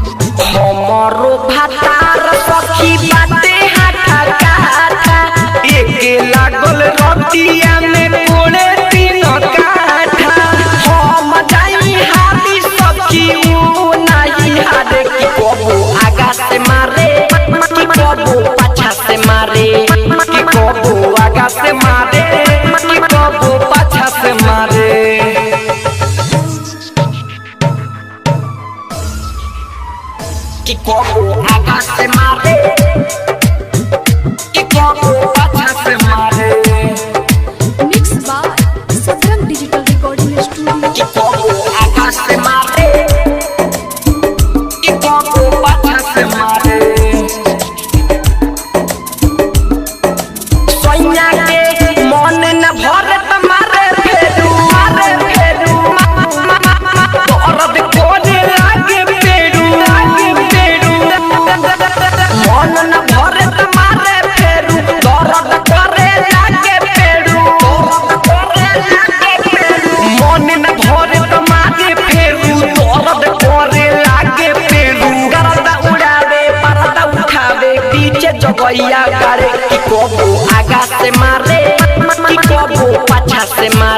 हमरो भातार सखी बाटे हाथा काठा एके लागल रतिया में कोड़े तीन काठा हम जाई हाथी सखी ऊ नहीं हारे की कबो आगा से मारे की कबो पाछा से मारे की कबो आगा से मारे की कबो पाछा से मारे कि कबो आगा से मारे कि कबो पाछा से मारे। Mix by Satram digital recording studio. कि कबो आगा से मारे कि कबो पाछा से मारे। सोइया के मन न भरे त मारे फेरू औरत कोने लागे पेरू मन न भरे त मारे फेरू दर्द करे लागे पेरू मन न भरे त मारे फेरू दर्द करे लागे पेरू गर्दा उड़ावे पर्दा उठावे पीछे जगैया करे कि कबो आगा से मारे कि कबो पाछा से मारे।